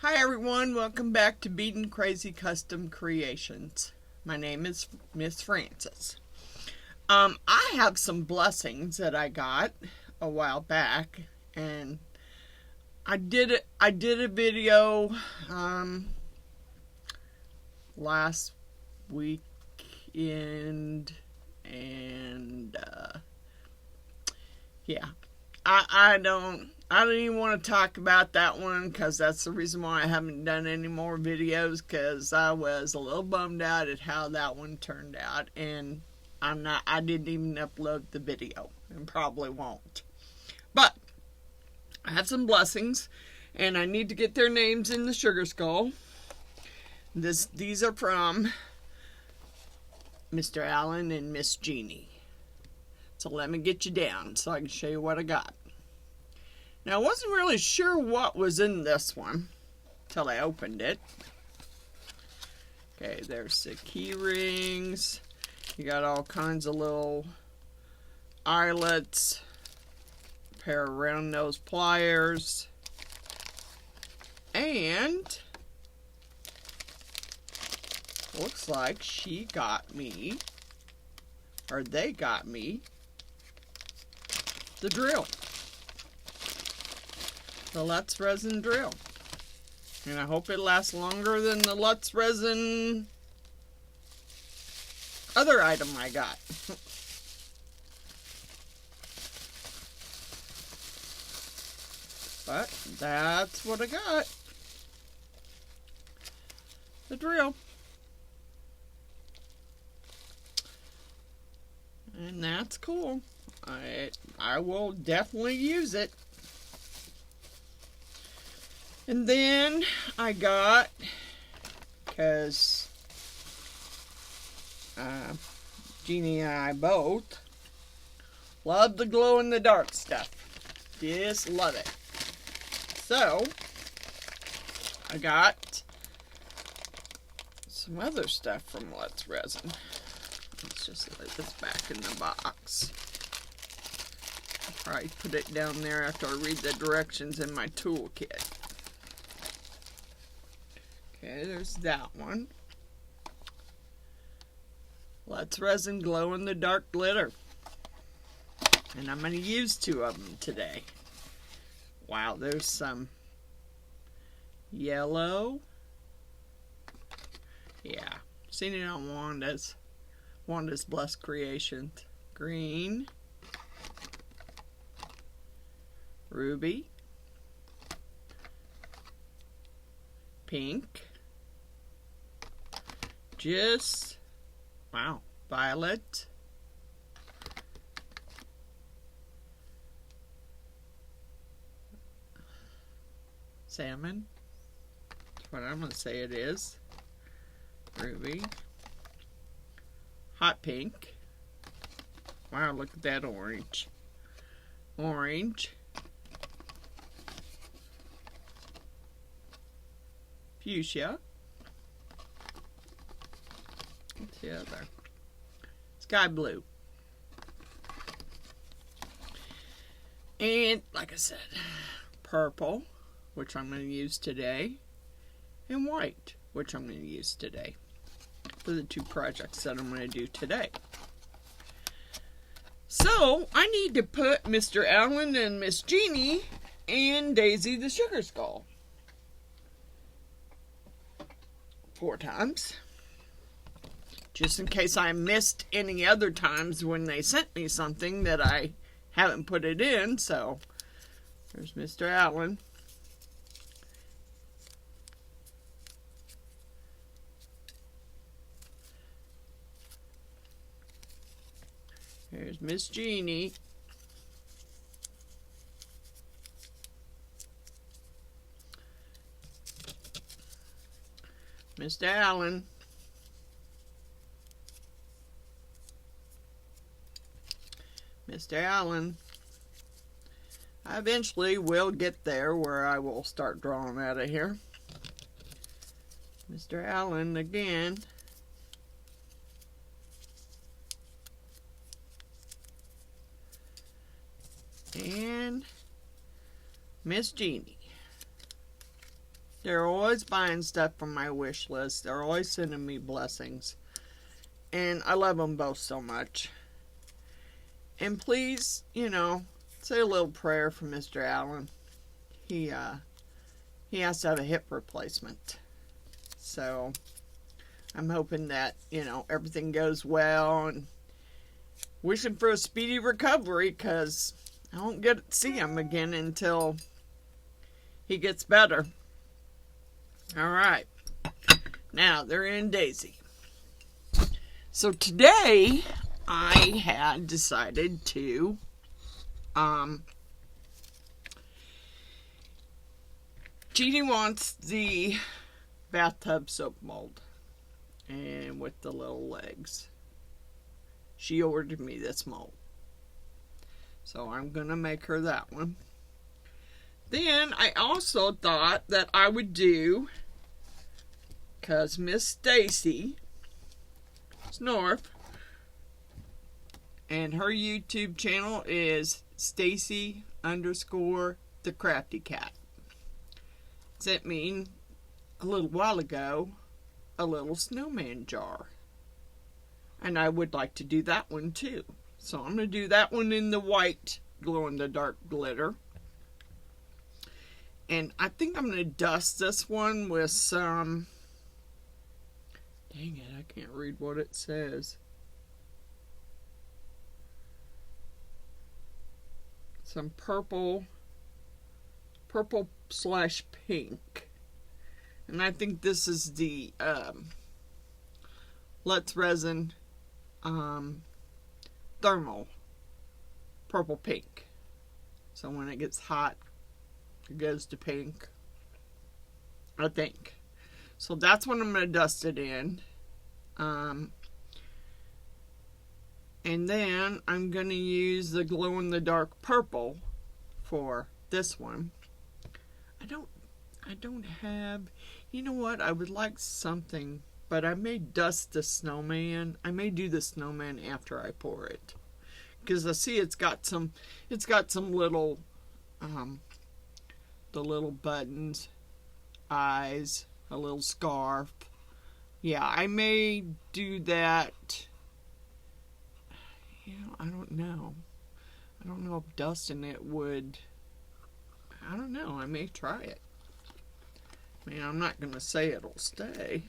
Hi everyone, welcome back to Beaten Crazy Custom Creations. My name is Miss Frances. I have some blessings that I got a while back, and I did a video last weekend, and yeah, I don't even want to talk about that one because that's the reason why I haven't done any more videos, because I was a little bummed out at how that one turned out, and I didn't even upload the video and probably won't. But I have some blessings and I need to get their names in the sugar skull. These are from Mr. Allen and Miss Jeannie. So let me get you down so I can show you what I got. Now, I wasn't really sure what was in this one until I opened it. Okay, there's the key rings. You got all kinds of little eyelets, a pair of round nose pliers, and looks like she got me, or they got me, the drill. The Lutz resin drill. And I hope it lasts longer than the Lutz resin other item I got. But that's what I got. The drill. And that's cool. I will definitely use it. And then I got, because Jeannie and I both love the glow-in-the-dark stuff. Just love it. So, I got some other stuff from Lutz Resin. Let's just lay this back in the box. I'll probably put it down there after I read the directions in my toolkit. Okay, there's that one. Lutz Resin glow-in-the-dark glitter. And I'm going to use two of them today. Wow, there's some yellow. Yeah, seen it on Wanda's Blessed Creations. Green. Ruby. Pink. Just, wow, violet. Salmon. That's what I'm going to say it is. Ruby. Hot pink. Wow, look at that orange. Orange. Fuchsia. What's the other? Sky blue. And, like I said, purple, which I'm going to use today, and white, which I'm going to use today, for the two projects that I'm going to do today. So, I need to put Mr. Allen and Miss Jeannie and Daisy the Sugar Skull 4 times. Just in case I missed any other times when they sent me something that I haven't put it in. So, there's Mr. Allen. Here's Miss Jeannie. Mr. Allen. Mr. Allen. I eventually will get there where I will start drawing out of here. Mr. Allen again. And Miss Jeannie. They're always buying stuff from my wish list. They're always sending me blessings. And I love them both so much. And please, say a little prayer for Mr. Allen. He has to have a hip replacement. So I'm hoping that, everything goes well, and wishing for a speedy recovery, because I won't get to see him again until he gets better. All right. Now they're in Daisy. So today I had decided to Jeannie wants the bathtub soap mold, and with the little legs. She ordered me this mold. So I'm going to make her that one. Then I also thought that I would do, because Miss Stacy Snorf, and her YouTube channel is Stacy_the Crafty Cat, sent me a little while ago a little snowman jar. And I would like to do that one too. So I'm going to do that one in the white glow-in-the-dark glitter. And I think I'm going to dust this one with some... Dang it, I can't read what it says. Some purple/pink. And I think this is the Let's Resin thermal purple pink. So when it gets hot, it goes to pink, I think. So that's what I'm going to dust it in. And then I'm going to use the glow-in-the-dark purple for this one. I don't have, you know what, I would like something, but I may dust the snowman. I may do the snowman after I pour it, because I see it's got some little, the little buttons, eyes, a little scarf. Yeah, I may do that. I don't know. I don't know if dusting it would, I don't know, I may try it. I mean, I'm not going to say it'll stay.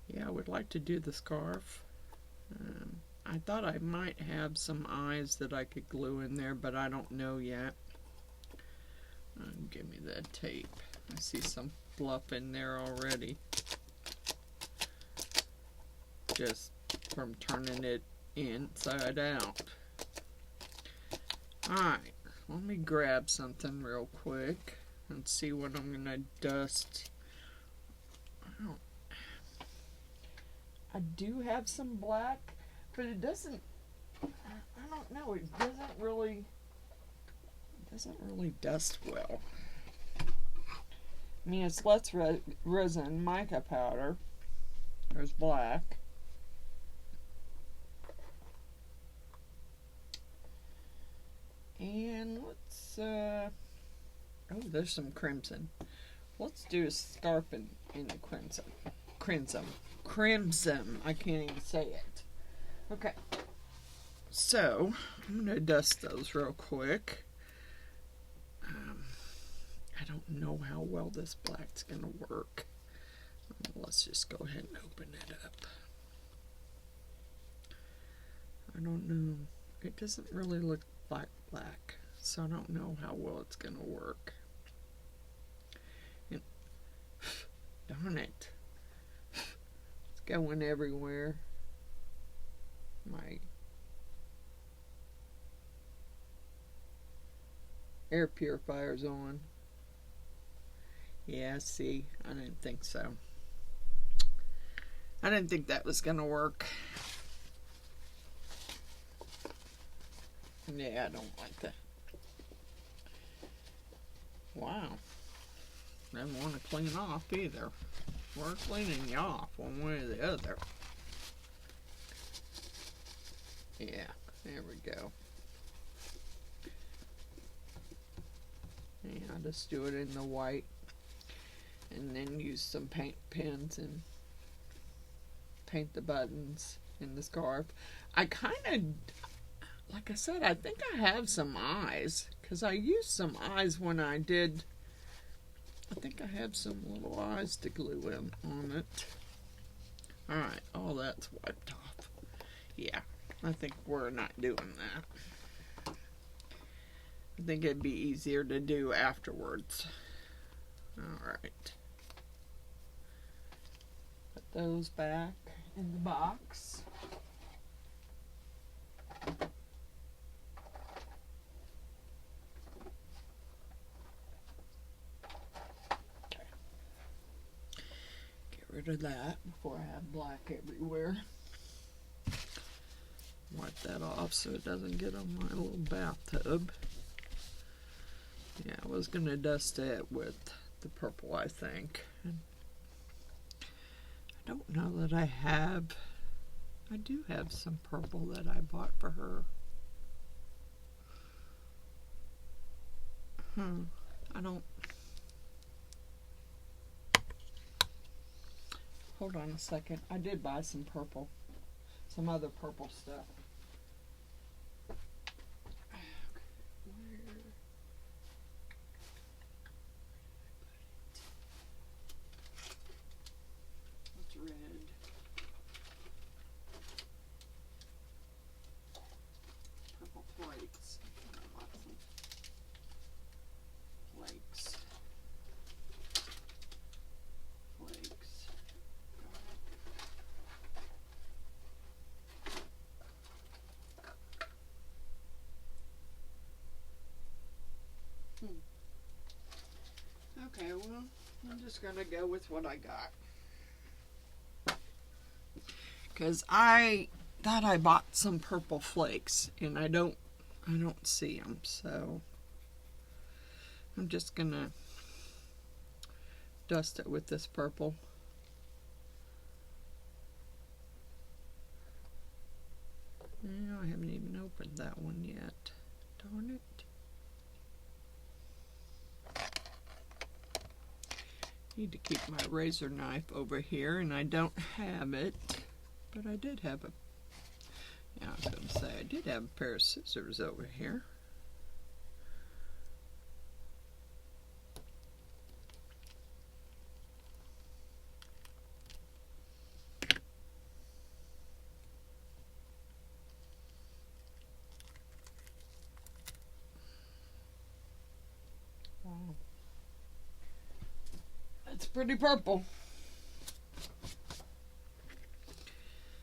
Yeah, I would like to do the scarf. I thought I might have some eyes that I could glue in there, but I don't know yet. Give me the tape. I see some fluff in there already. Just from turning it inside out. Alright, let me grab something real quick and see what I'm going to dust. I do have some black, but it doesn't, I don't know, it doesn't really dust well. I mean, it's Let's Resin mica powder. There's black. And let's, oh, there's some crimson. Let's do a scarf in the crimson. Crimson. I can't even say it. Okay. So, I'm going to dust those real quick. I don't know how well this black's going to work. Let's just go ahead and open it up. I don't know. It doesn't really look like black, so I don't know how well it's going to work. And, darn it. It's going everywhere. My air purifier's on. Yeah, see, I didn't think so. I didn't think that was going to work. Yeah, I don't like that. Wow. Didn't want to clean off either. We're cleaning you off one way or the other. Yeah, there we go. just do it in the white and then use some paint pens and paint the buttons in the scarf. I kind of, like I said, I think I have some eyes because I used some eyes when I did. I think I have some little eyes to glue in on it. Alright, all that's wiped off. Yeah, I think we're not doing that. I think it'd be easier to do afterwards. Alright. Put those back in the box. Okay. Get rid of that before I have black everywhere. Wipe that off so it doesn't get on my little bathtub. Yeah, I was going to dust it with the purple, I think. And I don't know that I have. I do have some purple that I bought for her. I don't. Hold on a second. I did buy some purple. Some other purple stuff. Okay, well, I'm just gonna go with what I got. Because I thought I bought some purple flakes, and I don't see them, so I'm just gonna dust it with this purple. No, I haven't even opened that one yet. Darn it. Need to keep my razor knife over here, and I don't have it, but I did have a, yeah, I was going to say, I did have a pair of scissors over here. Wow. It's pretty purple.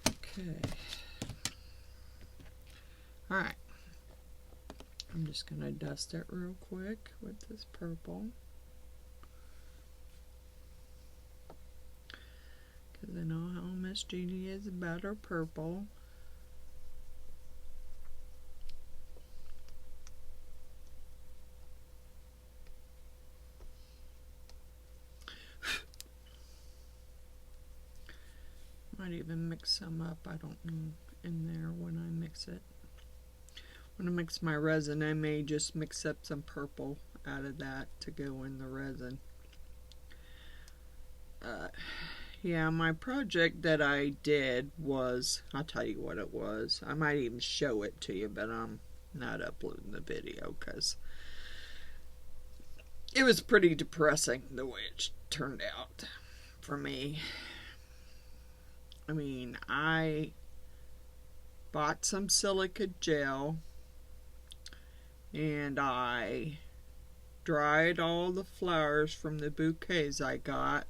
Okay. Alright. I'm just going to dust it real quick with this purple. Because I know how Miss Jeannie is about her purple. Might even mix some up, I don't know, in there when I mix it. When I mix my resin, I may just mix up some purple out of that to go in the resin. Yeah, my project that I did was, I'll tell you what it was. I might even show it to you, but I'm not uploading the video because it was pretty depressing the way it turned out for me. I mean, I bought some silica gel and I dried all the flowers from the bouquets I got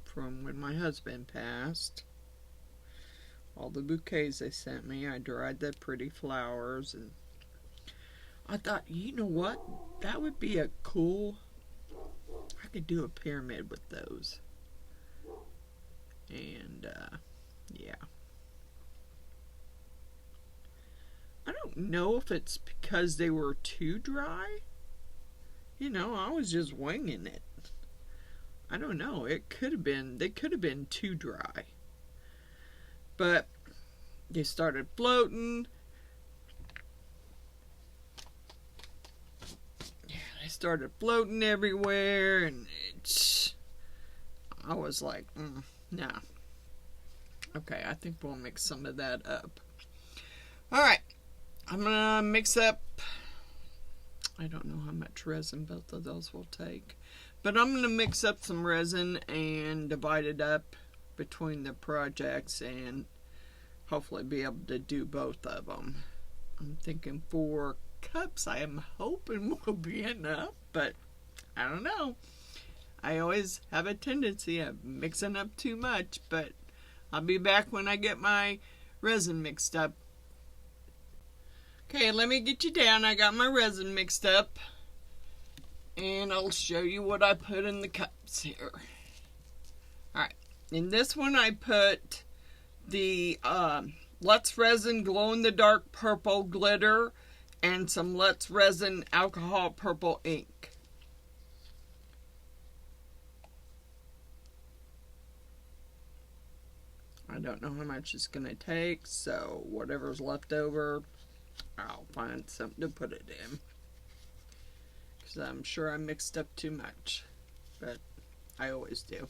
from when my husband passed. All the bouquets they sent me, I dried the pretty flowers, and I thought, you know what, that would be a cool, I could do a pyramid with those. And yeah. I don't know if it's because they were too dry. You know, I was just winging it. I don't know. It could have been, they could have been too dry. But they started floating. Yeah, started floating everywhere, and I was like, nah. Okay, I think we'll mix some of that up. Alright, I'm gonna mix up, I don't know how much resin both of those will take, but I'm gonna mix up some resin and divide it up between the projects and hopefully be able to do both of them. I'm thinking 4 cups I am hoping will be enough, but I don't know. I always have a tendency of mixing up too much, but I'll be back when I get my resin mixed up. Okay, let me get you down. I got my resin mixed up, and I'll show you what I put in the cups here. Alright, in this one I put the Let's Resin glow-in-the-dark purple glitter and some Let's Resin alcohol purple ink. I don't know how much it's going to take, so whatever's left over, I'll find something to put it in. Because I'm sure I mixed up too much, but I always do.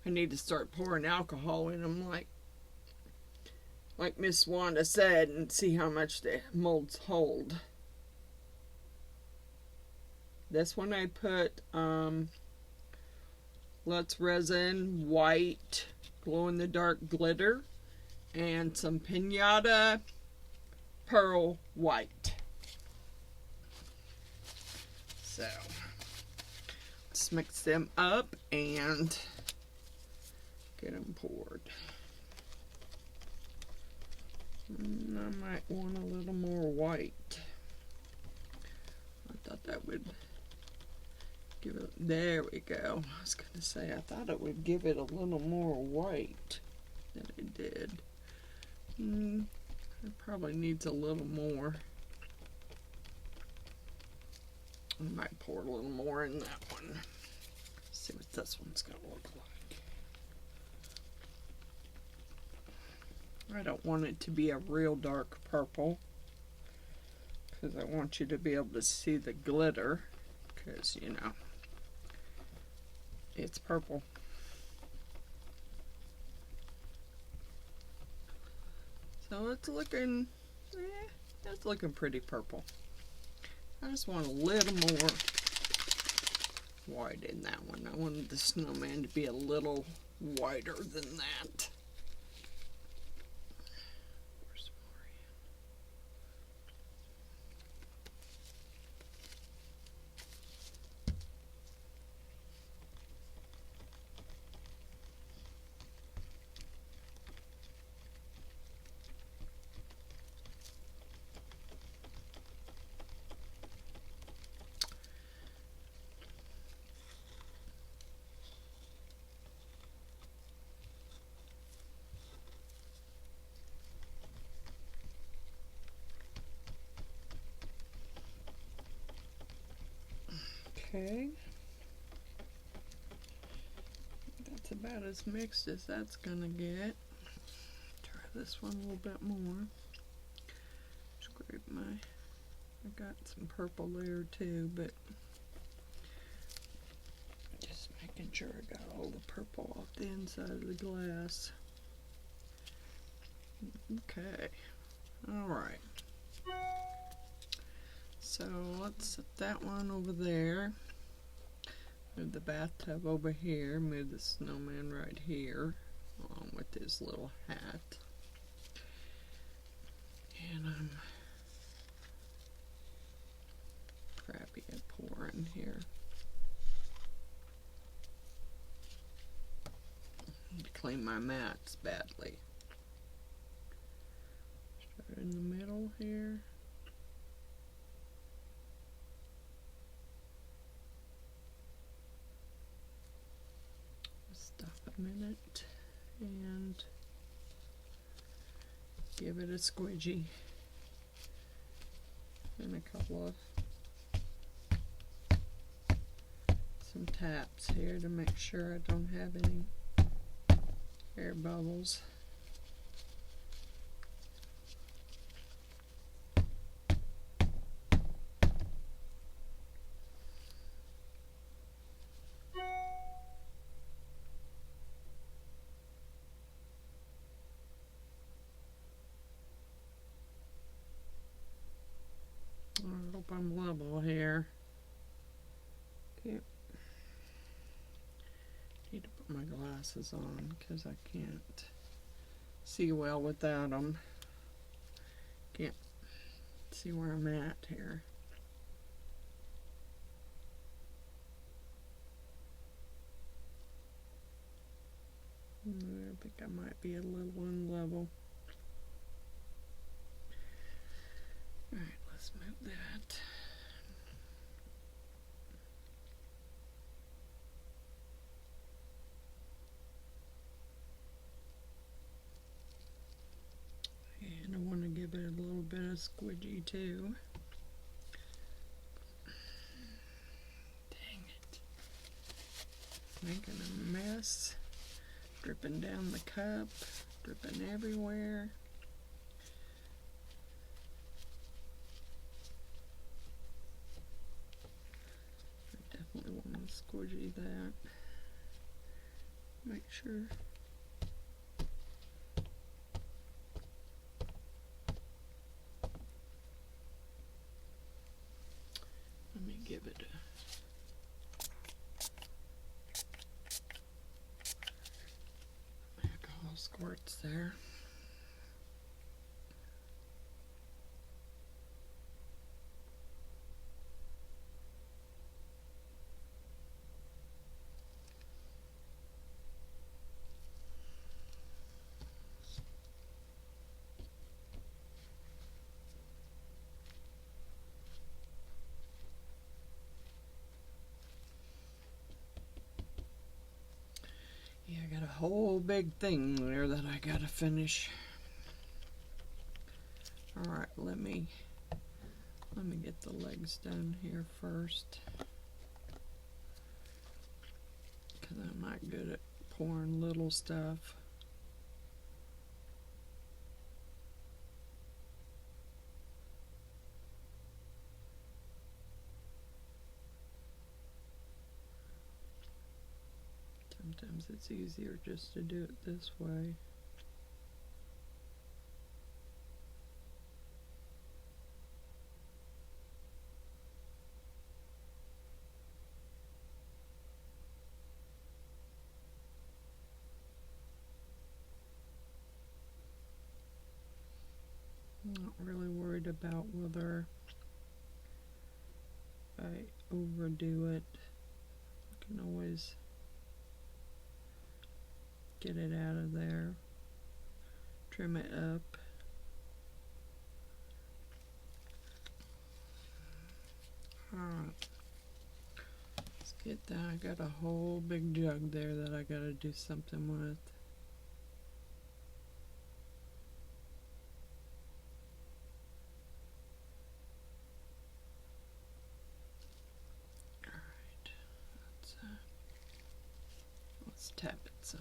I need to start pouring alcohol in them like Miss Wanda said, and see how much the molds hold. This one I put Let's Resin white glow-in-the-dark glitter and some Pinata pearl white. So let's mix them up and get them poured. I might want a little more white. I thought that would give it, there we go. I was going to say, I thought it would give it a little more white than it did. It probably needs a little more. I might pour a little more in that one. Let's see what this one's going to look like. I don't want it to be a real dark purple, because I want you to be able to see the glitter, because, you know, it's purple. So it's looking, it's looking pretty purple. I just want a little more white in that one. I wanted the snowman to be a little whiter than that. Okay, that's about as mixed as that's gonna get. Try this one a little bit more. Scrape I got some purple there too, but just making sure I got all the purple off the inside of the glass. Okay, alright. So let's set that one over there. Move the bathtub over here. Move the snowman right here, along with his little hat. And I'm crappy at pouring here. I need to clean my mats badly. Start in the middle here. A minute and give it a squidgy and a couple of some taps here to make sure I don't have any air bubbles. I'm level here. Okay. Need to put my glasses on because I can't see well without them. Can't see where I'm at here. I think I might be a little unlevel. Alright, let's move that. And I want to give it a little bit of squidgy too. Dang it. Making a mess. Dripping down the cup. Dripping everywhere. I definitely want to squidgy that. Make sure. Let me give it a alcohol squirts there. Yeah, I got a whole big thing there that I gotta finish. Alright, let me get the legs done here first. Because I'm not good at pouring little stuff. Sometimes it's easier just to do it this way. I'm not really worried about whether I overdo it. I can always get it out of there, trim it up. Alright, let's get that. I got a whole big jug there that I gotta do something with. Alright, let's tap it some.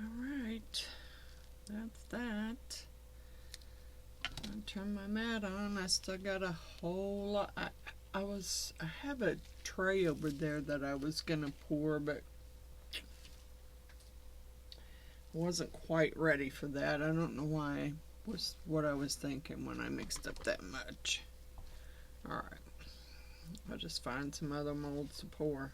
Alright, that's that. I'll turn my mat on. I still got a whole lot. I have a tray over there that I was gonna pour, but I wasn't quite ready for that. I don't know why. Was what I was thinking when I mixed up that much. Alright, I'll just find some other molds to pour.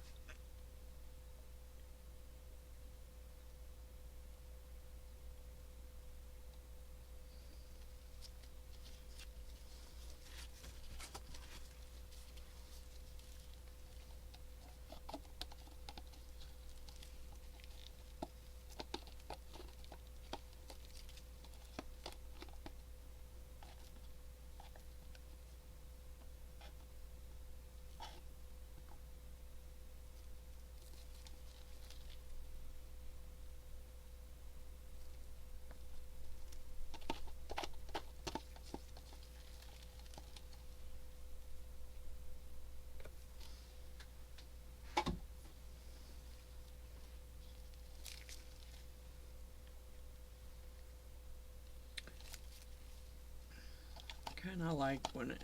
kind of like when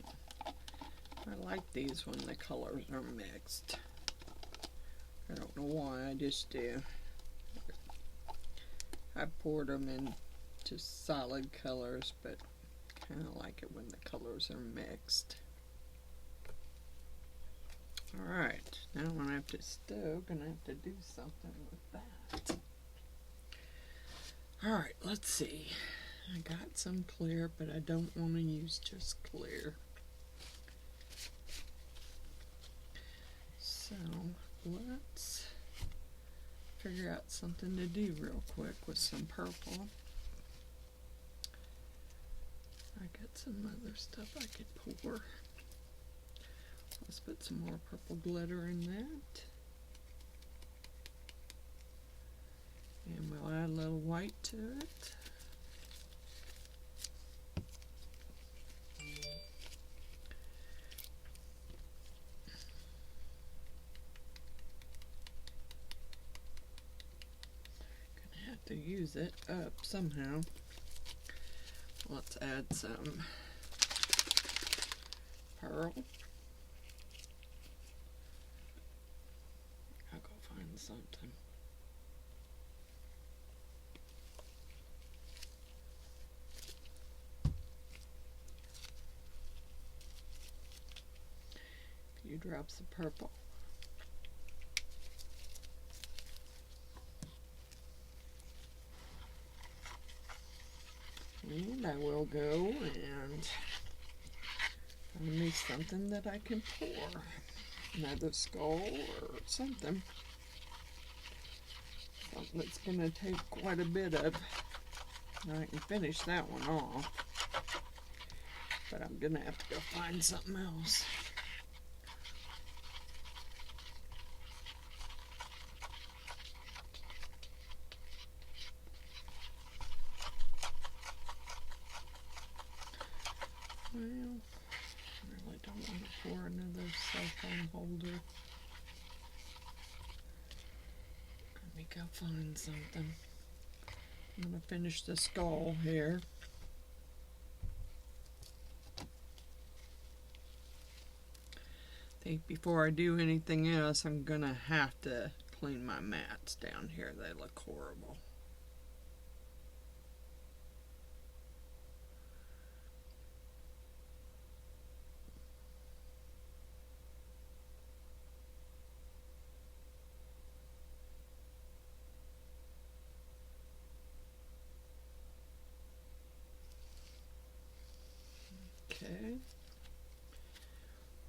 I like these when the colors are mixed. I don't know why, I just do. I poured them into solid colors, but kind of like it when the colors are mixed. Alright, now when I have to stow, gonna have to do something with that. Alright, let's see. I got some clear, but I don't want to use just clear. So, let's figure out something to do real quick with some purple. I got some other stuff I could pour. Let's put some more purple glitter in that. And we'll add a little white to it. Gonna have to use it up somehow. Let's add some pearl. I'll go find something. A few drops of purple. And I will go and find me something that I can pour. Another skull or something. Something that's going to take quite a bit of. I can finish that one off. But I'm going to have to go find something else. Well, I really don't want to pour another cell phone holder. Let me go find something. I'm going to finish the skull here. I think before I do anything else, I'm going to have to clean my mats down here. They look horrible. Okay,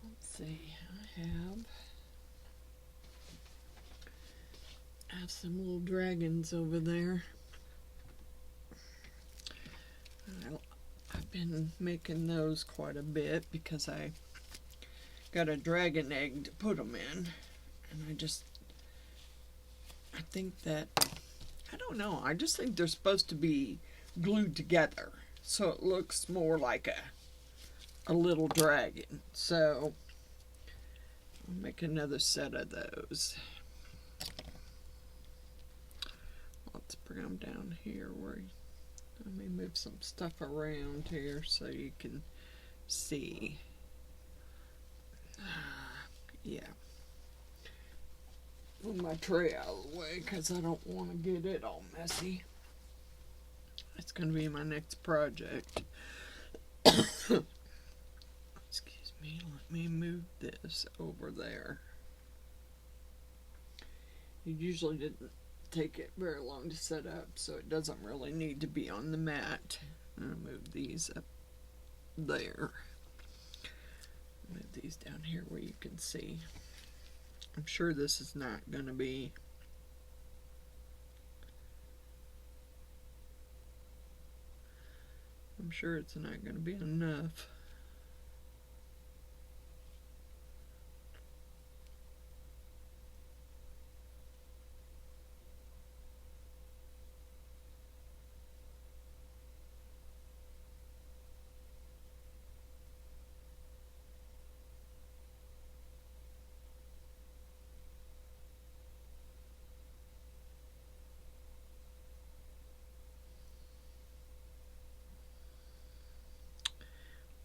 let's see, I have some little dragons over there. I've been making those quite a bit because I got a dragon egg to put them in, and I think that, I don't know, I just think they're supposed to be glued together so it looks more like a little dragon. So I'll make another set of those. Let's bring them down here let me move some stuff around here so you can see. Yeah. Move my tray out of the way because I don't want to get it all messy. It's going to be my next project. Excuse me, let me move this over there. It usually didn't take it very long to set up, so it doesn't really need to be on the mat. I'm going to move these up there. Move these down here where you can see. I'm sure this is not going to be I'm sure it's not going to be enough.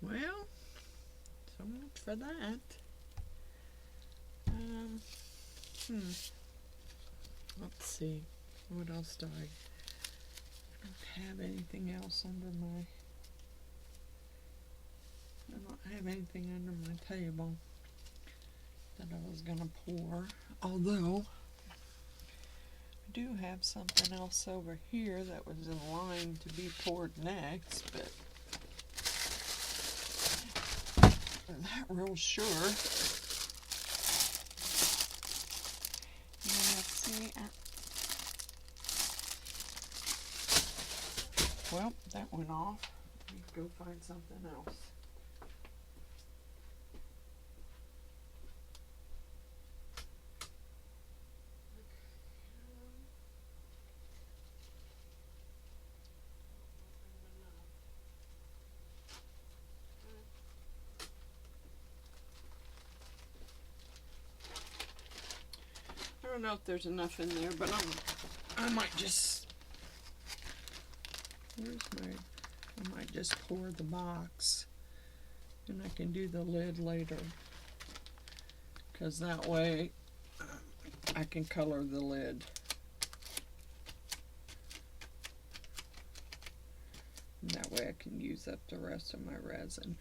Well, so much for that. Um, let's see. What else do I don't have anything else under my... I don't have anything under my table that I was going to pour. Although, I do have something else over here that was in line to be poured next, but I'm not real sure. Yeah, see, well, that went off. Let me go find something else. I don't know if there's enough in there, but I might just... I might just pour the box, and I can do the lid later, because that way I can color the lid. And that way I can use up the rest of my resin.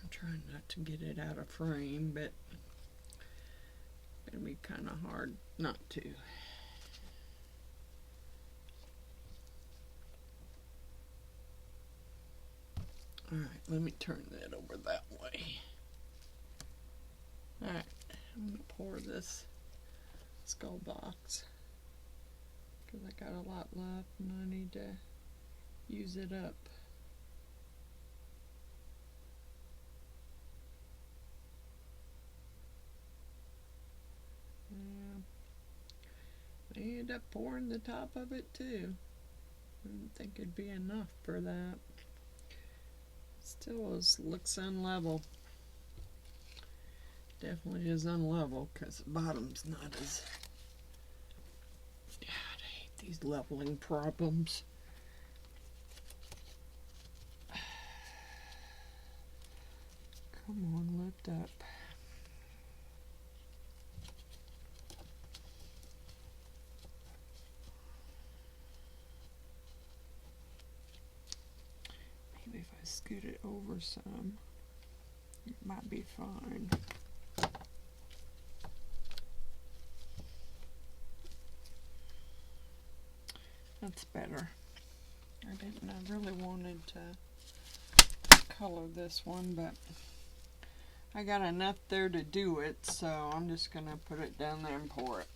I'm trying not to get it out of frame, but it'll be kind of hard not to. Alright, let me turn that over that way. Alright, I'm going to pour this skull box because I got a lot left and I need to use it up. I ended up pouring the top of it too. I didn't think it'd be enough for that. Still looks unlevel. Definitely is unlevel because the bottom's not as... God, I hate these leveling problems. Come on, lift up. Maybe if I scoot it over some, it might be fine. That's better. I really wanted to color this one, but I got enough there to do it, so I'm just gonna put it down there and pour it.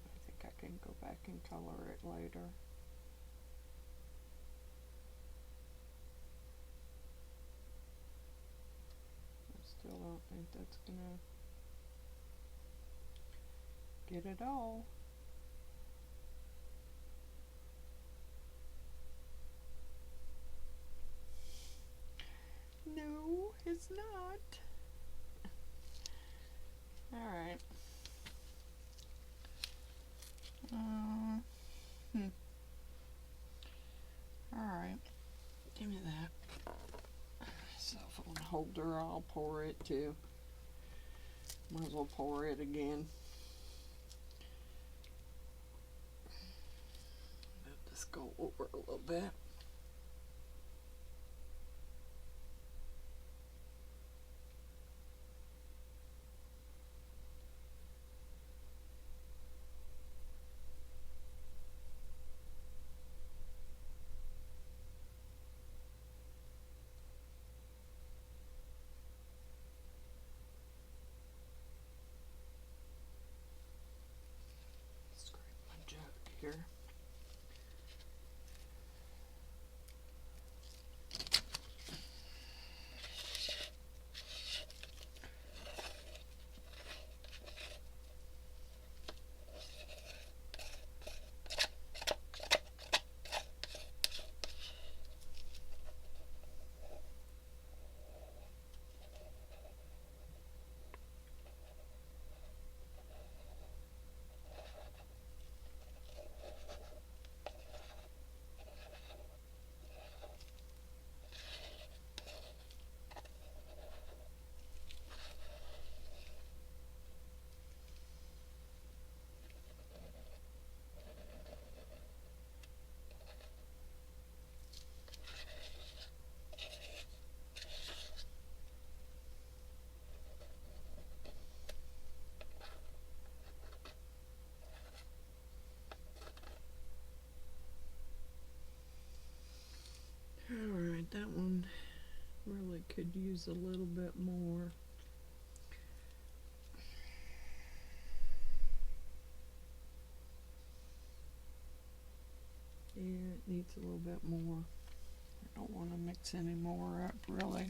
I think I can go back and color it later. I still don't think that's gonna get it all. No, it's not. Alright. Alright. Give me that. Cell phone holder, I'll pour it too. Might as well pour it again. Move this go over a little bit. Here. use a little bit more. Yeah, it needs a little bit more. I don't want to mix any more up, really.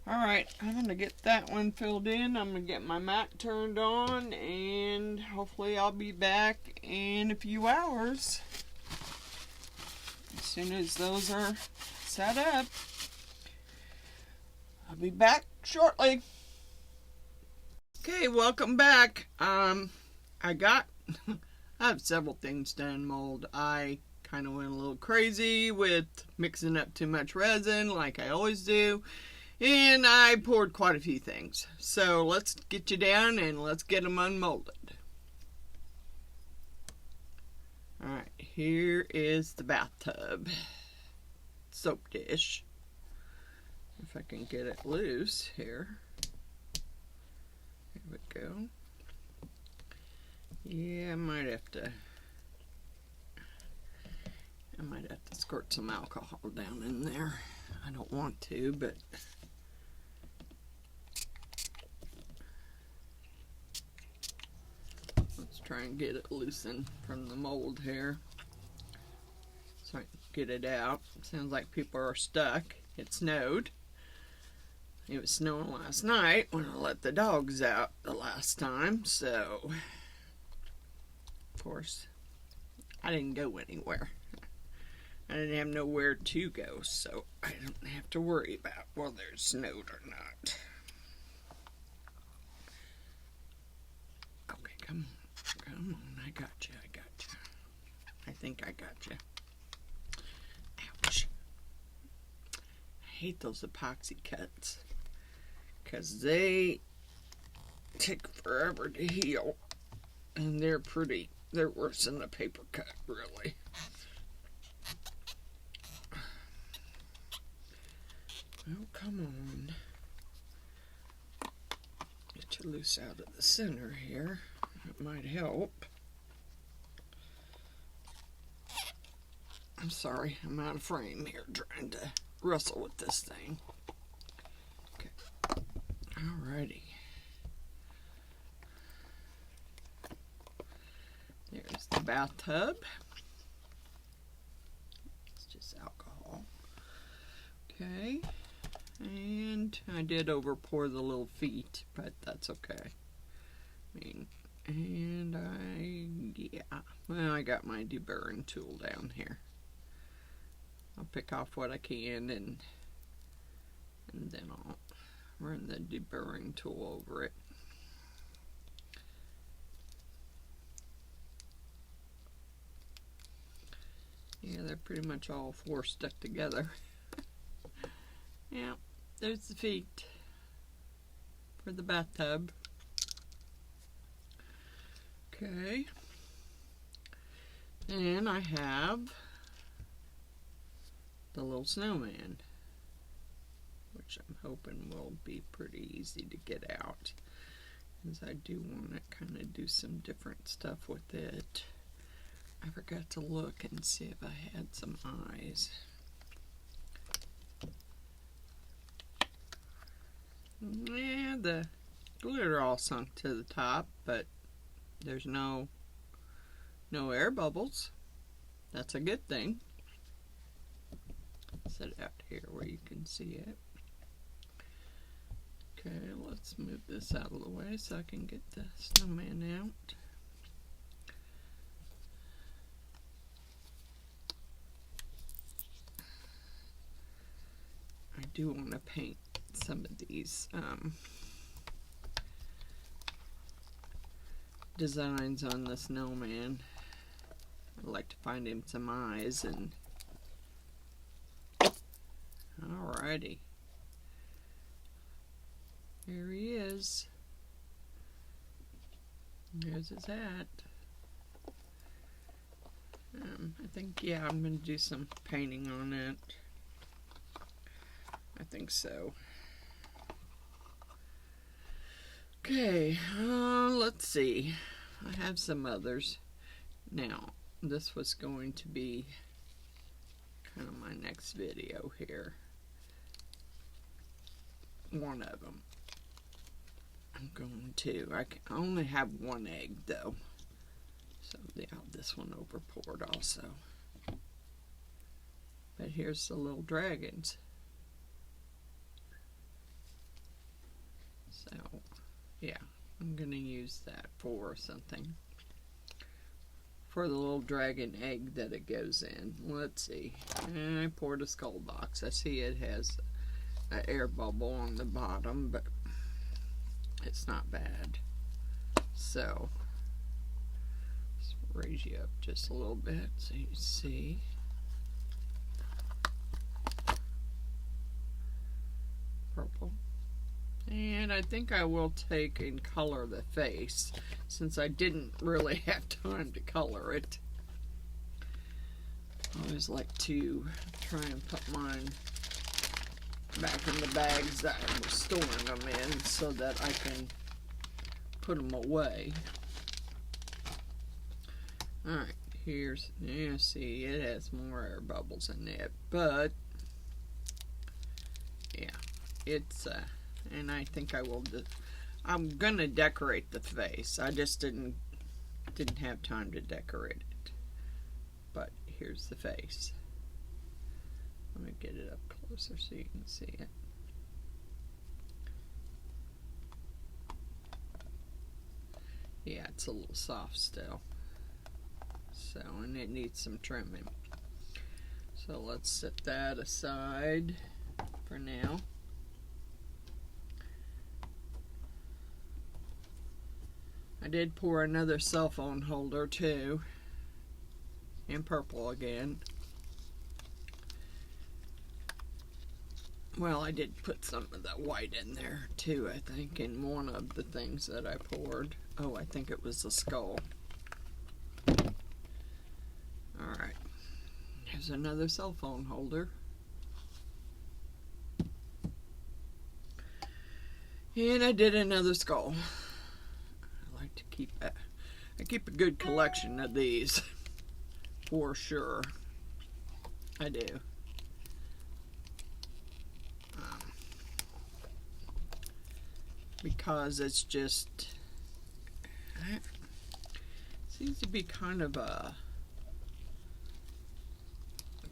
Alright, I'm going to get that one filled in. I'm going to get my mat turned on, and hopefully I'll be back in a few hours. As soon as those are set up, I'll be back shortly. Okay, welcome back. I have several things done mold. I kind of went a little crazy with mixing up too much resin like I always do. And I poured quite a few things. So let's get you down and let's get them unmolded. Alright, here is the bathtub soap dish. If I can get it loose here. Here we go. Yeah, I might have to squirt some alcohol down in there. I don't want to, but let's try and get it loosened from the mold here so I can get it out. It sounds like people are stuck. It snowed. It was snowing last night when I let the dogs out the last time, so of course I didn't go anywhere. I didn't have nowhere to go, so I don't have to worry about whether it snowed or not. Okay, come on, I got you. I think I got you. Ouch. I hate those epoxy cuts because they take forever to heal, and they're worse than a paper cut, really. Oh, come on. Get you loose out of the center here. It might help. I'm sorry, I'm out of frame here trying to wrestle with this thing. Okay. Alrighty. There's the bathtub. It's just alcohol. Okay. And I did over pour the little feet, but that's okay. Well, I got my deburring tool down here. I'll pick off what I can and then I'll run the deburring tool over it. Yeah, they're pretty much all four stuck together. Yeah, there's the feet for the bathtub. Okay. And I have the little snowman, which I'm hoping will be pretty easy to get out, because I do want to kind of do some different stuff with it. I forgot to look and see if I had some eyes. Yeah, the glitter all sunk to the top, but there's no air bubbles. That's a good thing. Set it out here where you can see it. Okay, let's move this out of the way so I can get the snowman out. I do want to paint some of these designs on the snowman. I'd like to find him some eyes. And alrighty, here he is. There's his hat. I think, yeah, I'm going to do some painting on it. I think so. Okay, let's see. I have some others. Now, this was going to be kind of my next video here. one of them. I'm going to. I only have one egg though. So yeah, this one over poured also. But here's the little dragons. So yeah, I'm going to use that for something. For the little dragon egg that it goes in. Let's see. And I poured a skull box. I see it has an air bubble on the bottom, but it's not bad. So let's raise you up just a little bit so you see. Purple. And I think I will take and color the face, since I didn't really have time to color it. I always like to try and put mine back in the bags that I was storing them in so that I can put them away. Alright, here's, you see, it has more air bubbles in it, but yeah, it's and I think I will I'm gonna decorate the face. I just didn't have time to decorate it. But here's the face. Let me get it up closer so you can see it. Yeah, it's a little soft still. So, and it needs some trimming. So let's set that aside for now. I did pour another cell phone holder too, in purple again. Well, I did put some of that white in there too, I think, in one of the things that I poured. Oh, I think it was the skull. Alright, here's another cell phone holder. And I did another skull. I keep a good collection of these, for sure. I do. Because it's just, it seems to be kind of a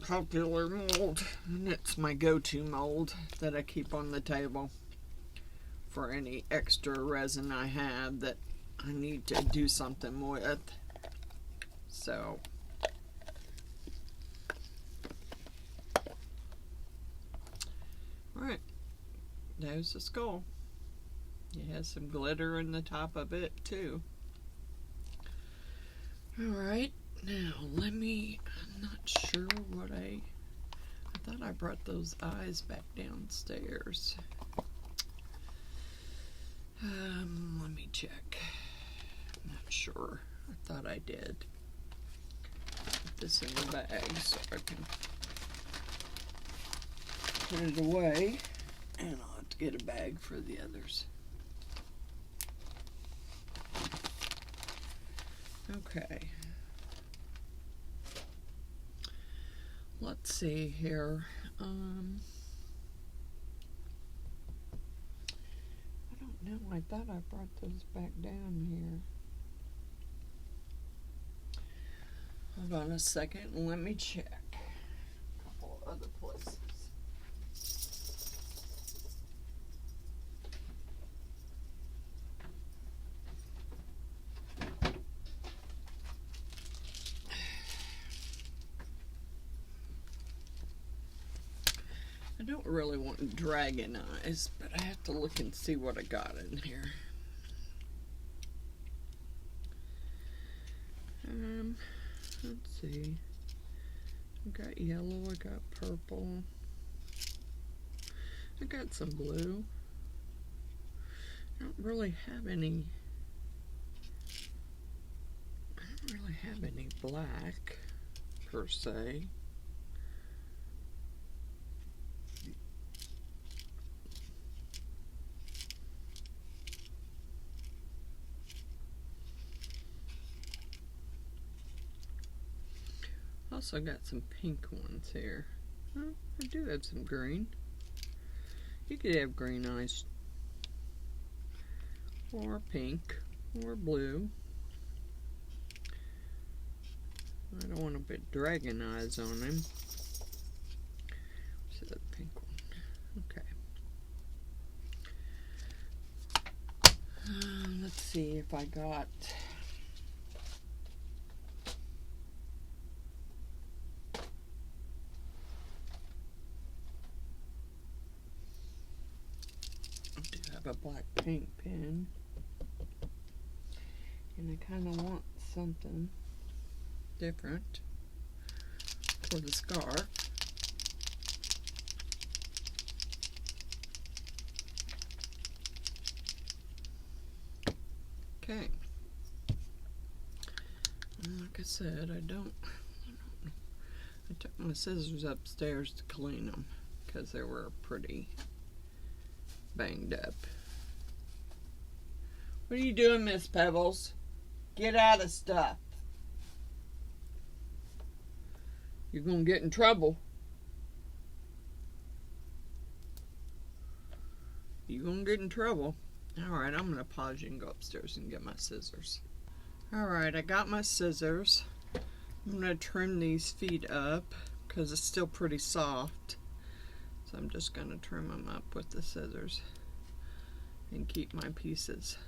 popular mold, and it's my go-to mold that I keep on the table for any extra resin I have that I need to do something with. So alright, there's the skull. It has some glitter in the top of it too. Alright, now I'm not sure what I thought I brought those eyes back downstairs. Let me check. I'm not sure. I thought I did. Put this in the bag so I can put it away, and I'll have to get a bag for the others. Okay. Let's see here. I don't know. I thought I brought those back down here. Hold on a second and let me check a couple of other places. I don't really want dragon eyes, but I have to look and see what I got in here. Let's see. I got yellow, I got purple. I got some blue. I don't really have any black per se. Also got some pink ones here. Oh, I do have some green. You could have green eyes, or pink, or blue. I don't want to put dragon eyes on him. So the pink one. Okay. Let's see if I got. I do have a black paint pen. And I kind of want something different for the scarf. Okay. Like I said, I took my scissors upstairs to clean them because they were pretty banged up. What are you doing, Miss Pebbles? Get out of stuff. You're going to get in trouble. You're going to get in trouble. Alright, I'm going to pause you and go upstairs and get my scissors. Alright, I got my scissors. I'm going to trim these feet up because it's still pretty soft. So I'm just going to trim them up with the scissors and keep my pieces.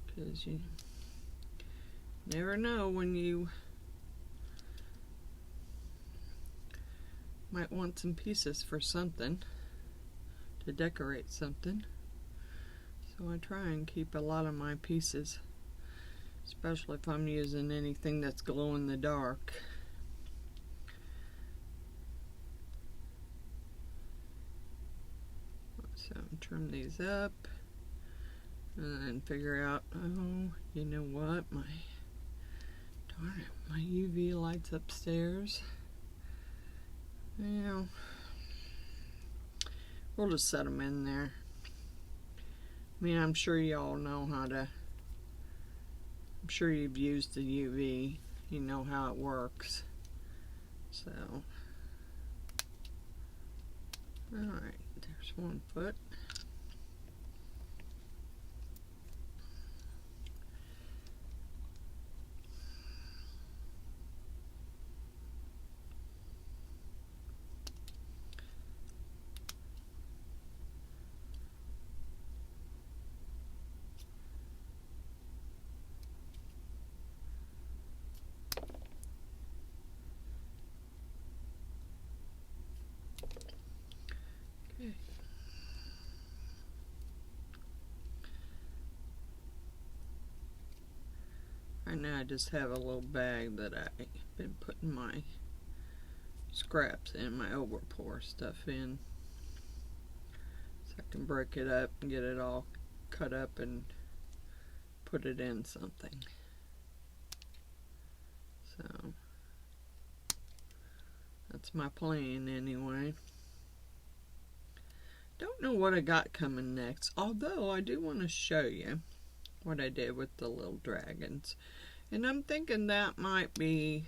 Because you never know when you might want some pieces for something, to decorate something. So I try and keep a lot of my pieces, especially if I'm using anything that's glow in the dark. So trim these up and then figure out, oh, you know what, darn it, my UV lights upstairs. Yeah, we'll just set them in there. I mean, I'm sure y'all know how to, I'm sure you've used the UV, you know how it works. So, alright, there's one foot. Okay. Right now I just have a little bag that I've been putting my scraps in, my overpour stuff in. So I can break it up and get it all cut up and put it in something. So that's my plan anyway. Don't know what I got coming next, although I do want to show you what I did with the little dragons. And I'm thinking that might be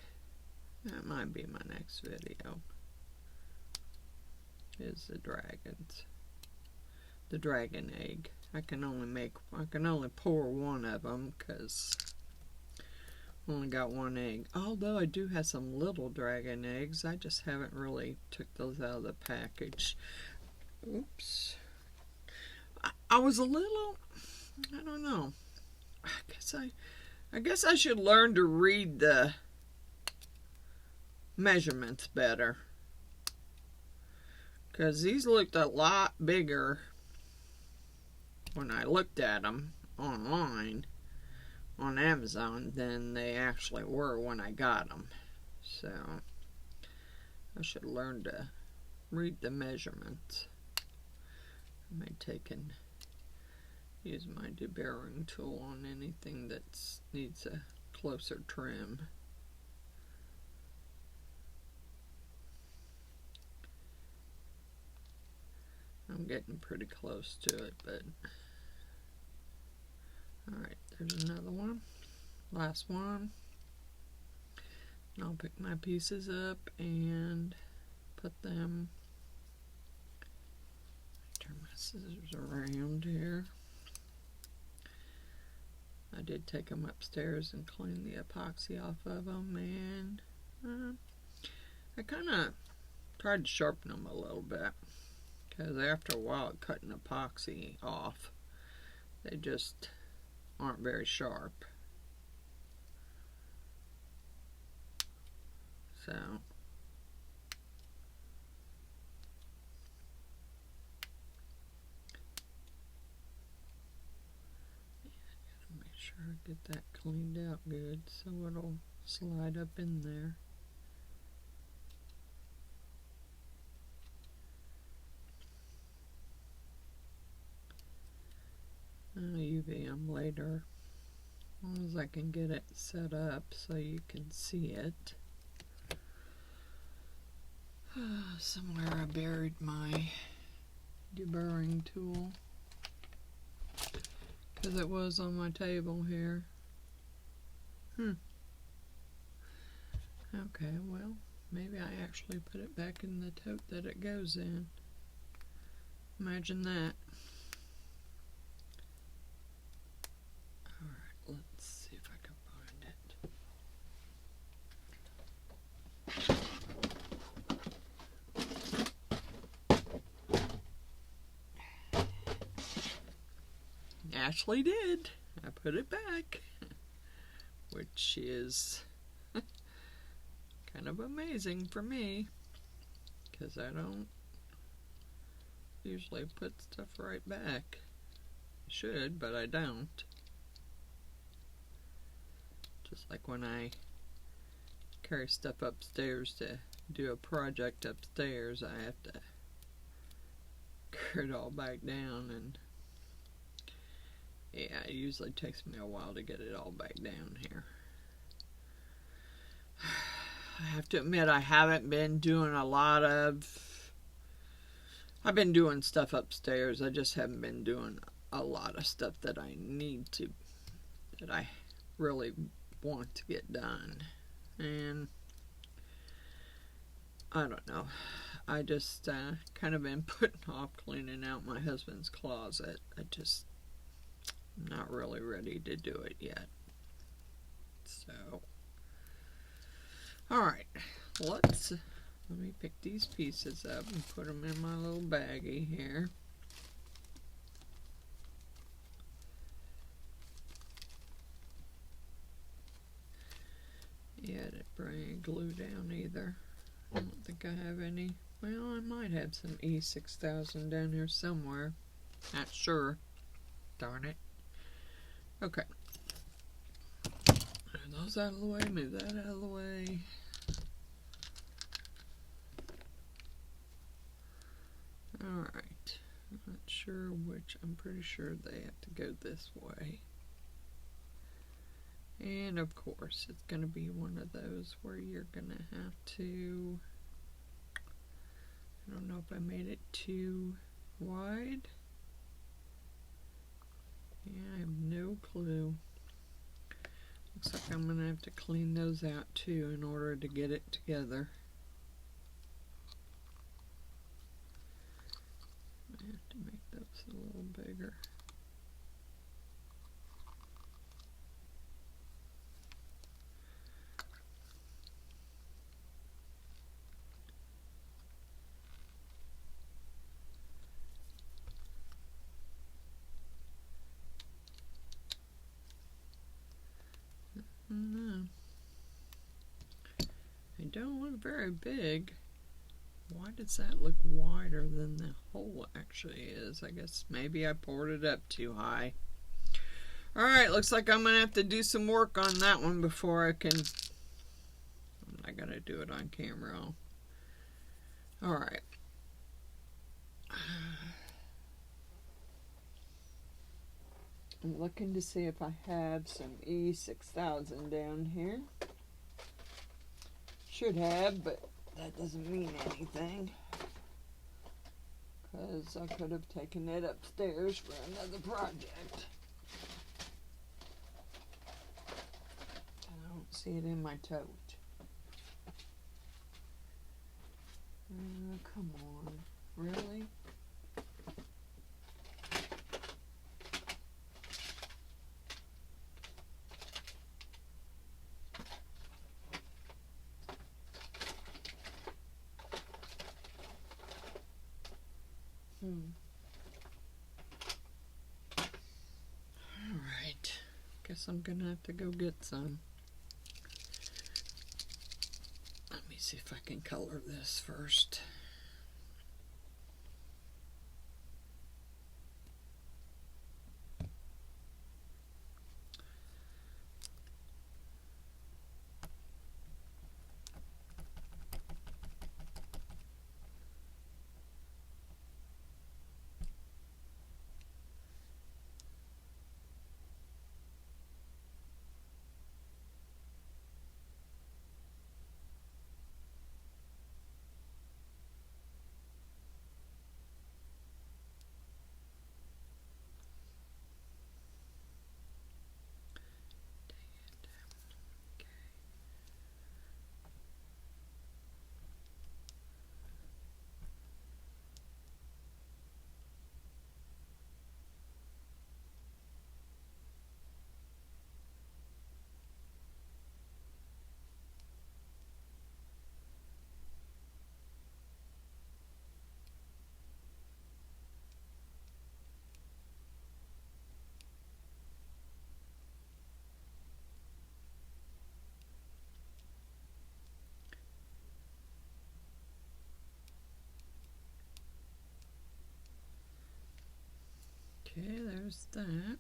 my next video. Is the dragons. The dragon egg. I can only pour one of them because I only got one egg. Although I do have some little dragon eggs, I just haven't really took those out of the package. Oops. I was a little, I don't know. I guess I should learn to read the measurements better. Because these looked a lot bigger when I looked at them online on Amazon than they actually were when I got them. So I should learn to read the measurements. I may take and use my deburring tool on anything that needs a closer trim. I'm getting pretty close to it, but alright, there's another one. Last one. And I'll pick my pieces up and put them scissors around here. I did take them upstairs and clean the epoxy off of them, and I kind of tried to sharpen them a little bit, because after a while cutting epoxy off, they just aren't very sharp. So make sure I get that cleaned out good so it'll slide up in there. I'll UV them later, as long as I can get it set up so you can see it. Somewhere I buried my deburring tool, because it was on my table here. Okay, well, maybe I actually put it back in the tote that it goes in. Imagine that. Alright, let's see if I can find it. Ashley did. I put it back, which is kind of amazing for me, because I don't usually put stuff right back. I should, but I don't. Just like when I carry stuff upstairs to do a project upstairs, I have to carry it all back down, and yeah, it usually takes me a while to get it all back down here. I have to admit, I haven't been doing a lot of... I've been doing stuff upstairs. I just haven't been doing a lot of stuff that I need to, that I really want to get done. And I don't know. I just kind of been putting off cleaning out my husband's closet. I'm not really ready to do it yet. So, alright, let me pick these pieces up and put them in my little baggie here. Yeah, I didn't bring any glue down either. I don't think I have any. Well, I might have some E6000 down here somewhere. Not sure. Darn it. Okay. Move those out of the way, move that out of the way. Alright. Not sure which. I'm pretty sure they have to go this way. And of course, it's going to be one of those where you're going to have to... I don't know if I made it too wide. Yeah, I have no clue. Looks like I'm going to have to clean those out too in order to get it together. I have to make those a little bigger. No. They don't look very big. Why does that look wider than the hole actually is? I guess maybe I poured it up too high. Alright, looks like I'm going to have to do some work on that one before I can... I'm not going to do it on camera. Alright. I'm looking to see if I have some E6000 down here. Should have, but that doesn't mean anything, because I could have taken it upstairs for another project. I don't see it in my tote. Come on, really? Alright. Guess I'm gonna have to go get some. Let me see if I can color this first. Okay, there's that.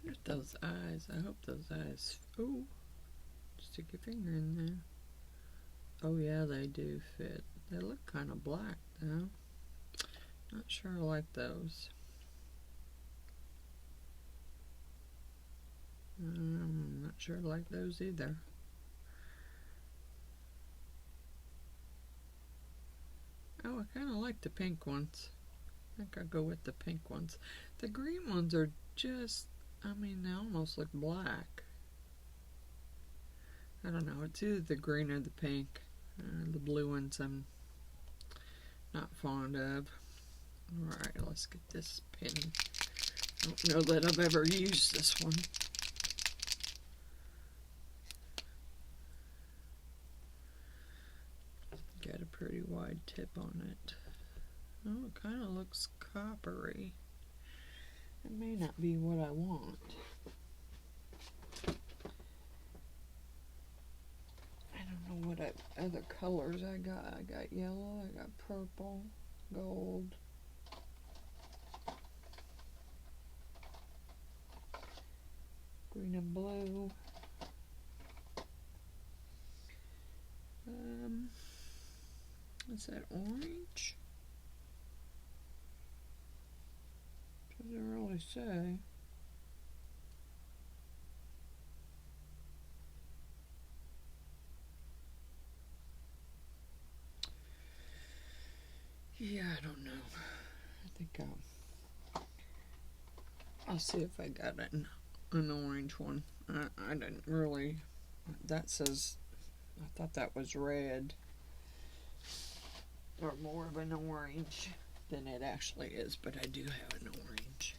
Where's those eyes? I hope those eyes. Oh, stick your finger in there. Oh yeah, they do fit. They look kind of black though. Not sure I like those. I'm not sure I like those either. Oh, I kind of like the pink ones. I think I'll go with the pink ones. The green ones are just, I mean, they almost look black. I don't know, it's either the green or the pink. The blue ones I'm not fond of. Alright, let's get this pin. I don't know that I've ever used this one. Got a pretty wide tip on it. Oh, it kind of looks coppery. It may not be what I want. I don't know what other colors I got. I got yellow, I got purple, gold. Green and blue. Is that orange? Doesn't really say. Yeah, I don't know. I think I'll see if I got an orange one. I didn't really. That says, I thought that was red. Or more of an orange than it actually is, but I do have an orange.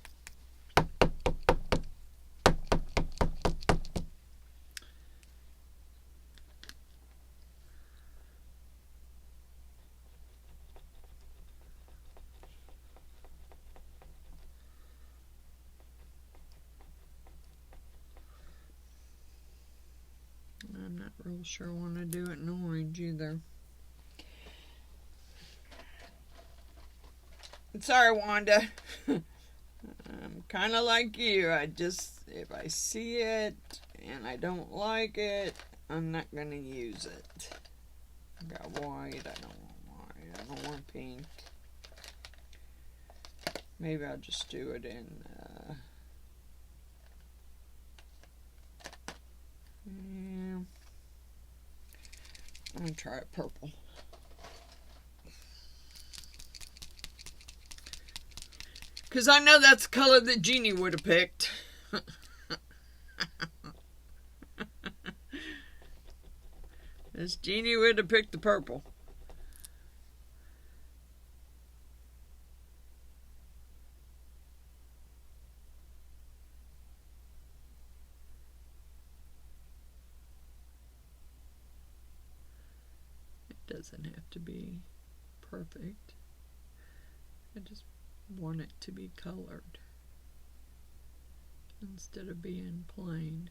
I'm not real sure I want to do it in orange either. Sorry, Wanda. I'm kind of like you. If I see it and I don't like it, I'm not going to use it. I got white. I don't want white. I don't want pink. Maybe I'll just do it in... yeah. I'm going to try it purple. Because I know that's the color that Jeannie would have picked. This Jeannie would have picked the purple. doesn't have to be perfect. I just want it to be colored instead of being plain.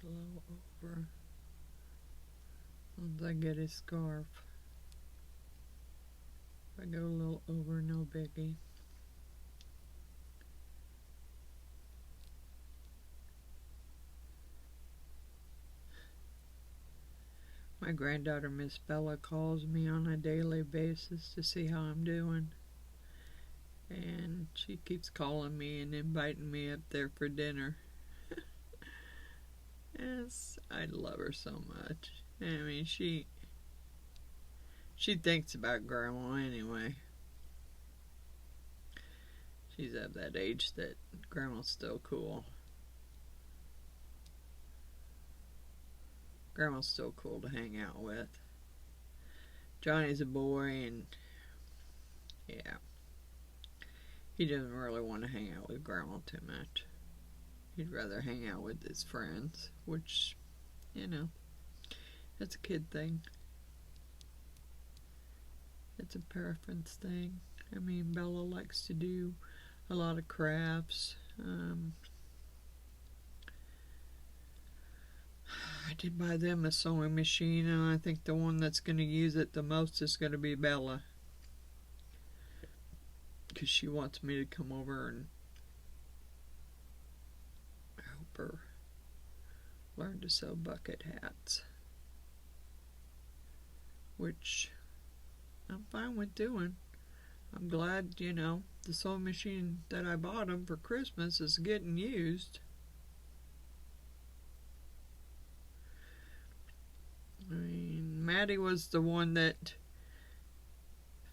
A little over. Once I get his scarf. If I go a little over, no biggie. My granddaughter, Miss Bella, calls me on a daily basis to see how I'm doing. And she keeps calling me and inviting me up there for dinner. Yes, I love her so much. I mean, she thinks about Grandma anyway. She's at that age that Grandma's still cool. Grandma's still cool to hang out with. Johnny's a boy, and yeah, he doesn't really want to hang out with Grandma too much. He'd rather hang out with his friends, which, you know, that's a kid thing. It's a preference thing. I mean, Bella likes to do a lot of crafts. I did buy them a sewing machine, and I think the one that's going to use it the most is going to be Bella. Because she wants me to come over and help her learn to sew bucket hats. Which I'm fine with doing. I'm glad, you know, the sewing machine that I bought them for Christmas is getting used. I mean, Maddie was the one that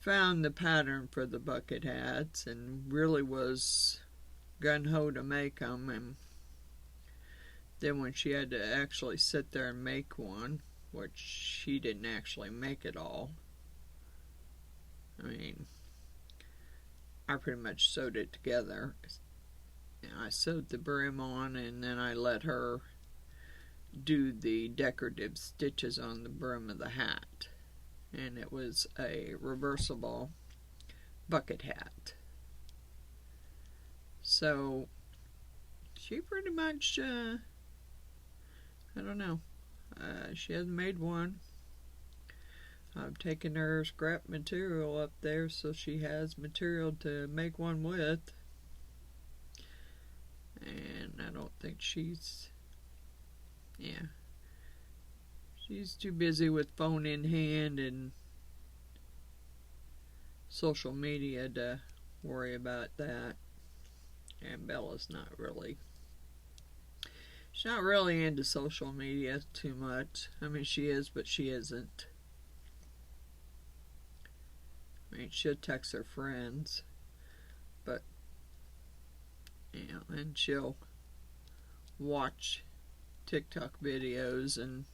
found the pattern for the bucket hats and really was gung-ho to make them. And then when she had to actually sit there and make one, which she didn't actually make it all, I mean, I pretty much sewed it together. I sewed the brim on, and then I let her do the decorative stitches on the brim of the hat. And it was a reversible bucket hat. So she pretty much, I don't know, she hasn't made one. I've taken her scrap material up there so she has material to make one with. And I don't think she's, yeah, she's too busy with phone in hand and social media to worry about that. And Bella's not really, she's not really into social media too much. I mean, she is, but she isn't. I mean, she'll text her friends, but, you know, and she'll watch TikTok videos and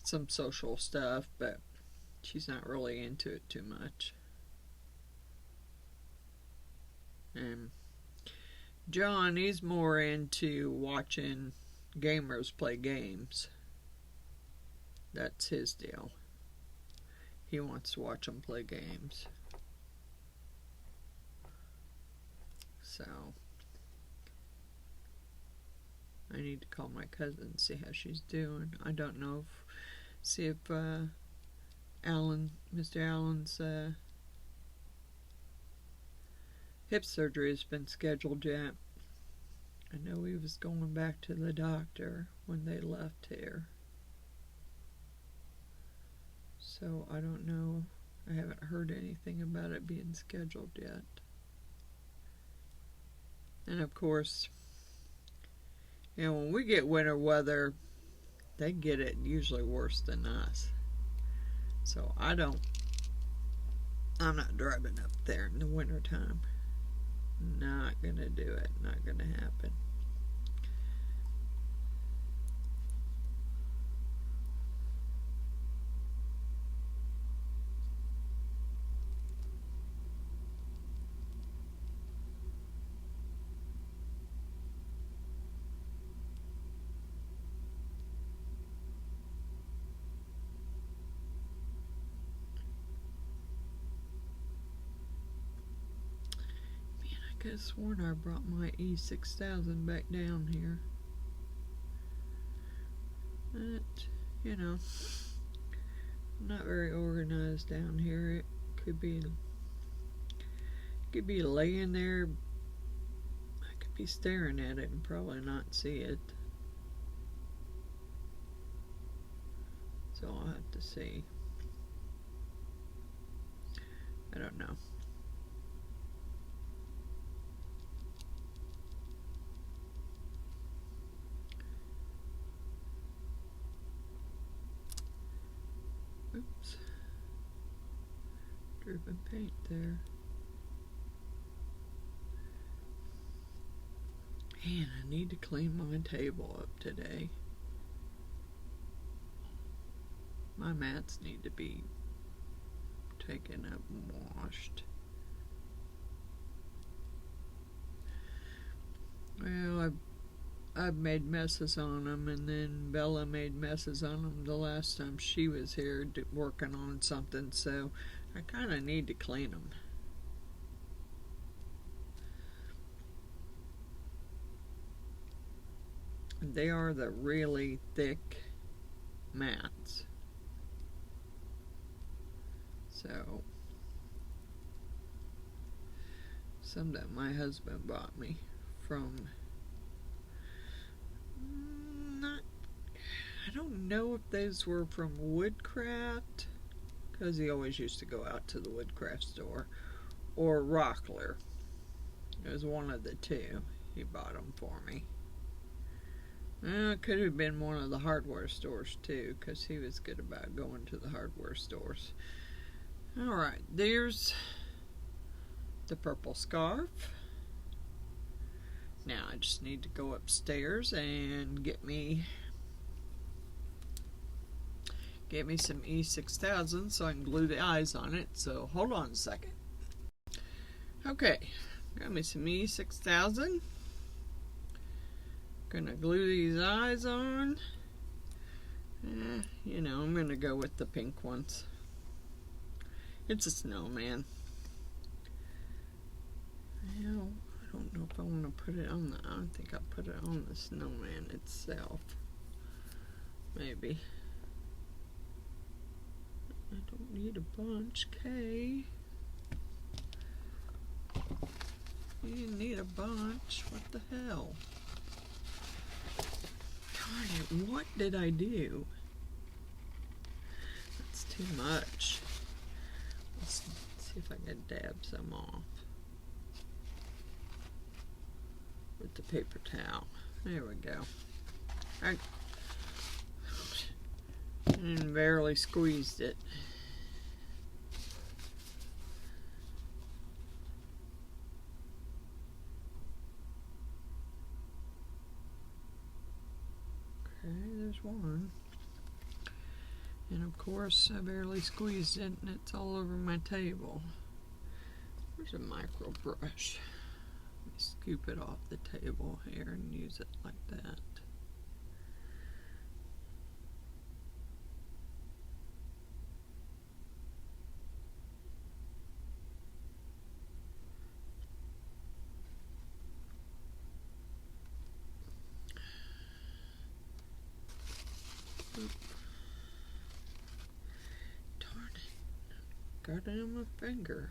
some social stuff, but she's not really into it too much. And John, he's more into watching gamers play games. That's his deal. He wants to watch them play games. So I need to call my cousin and see how she's doing. I don't know see if Mr. Allen's hip surgery has been scheduled yet. I know he was going back to the doctor when they left here. So I don't know. I haven't heard anything about it being scheduled yet. And of course, you know, when we get winter weather, they get it usually worse than us. So I'm not driving up there in the wintertime. Not gonna do it. Not gonna happen. I could have sworn I brought my E6000 back down here. But, you know, I'm not very organized down here. It could be laying there. I could be staring at it and probably not see it. So I'll have to see. I don't know. Oops. Dripping paint there. Man, I need to clean my table up today. My mats need to be taken up and washed. Well, I've made messes on them, and then Bella made messes on them the last time she was here working on something, so I kind of need to clean them. They are the really thick mats. So, some that my husband bought me from, I don't know if those were from Woodcraft, because he always used to go out to the Woodcraft store, or Rockler. It was one of the two. He bought them for me. It could have been one of the hardware stores too, because he was good about going to the hardware stores. Alright, there's the purple scarf. Now I just need to go upstairs and get me some E6000 so I can glue the eyes on it. So hold on a second. Okay, got me some E6000. Gonna glue these eyes on. You know, I'm gonna go with the pink ones. It's a snowman. Well, I don't know if I want to put it on I don't think I'll put it on the snowman itself. Maybe. I don't need a bunch, Kay. You didn't need a bunch. What the hell? Darn it, what did I do? That's too much. Let's see if I can dab some off with the paper towel. There we go. And barely squeezed it. Okay, there's one. And of course, I barely squeezed it and it's all over my table. There's a micro brush. Let me scoop it off the table here and use it like that. Darn it. Got it on my finger.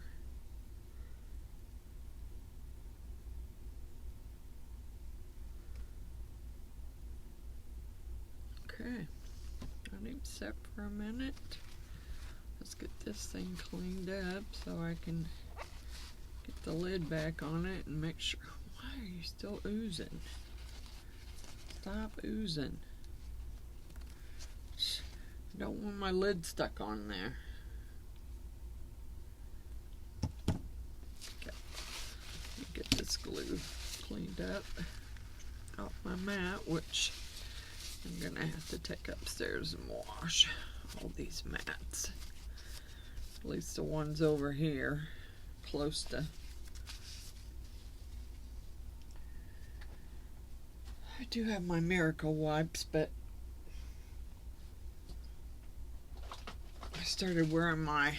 Okay. Let him set for a minute. Let's get this thing cleaned up so I can get the lid back on it and make sure. Why are you still oozing? Stop oozing. I don't want my lid stuck on there. glue cleaned up off my mat, which I'm gonna have to take upstairs and wash all these mats. At least the ones over here, close to. I do have my Miracle wipes, but I started wearing my.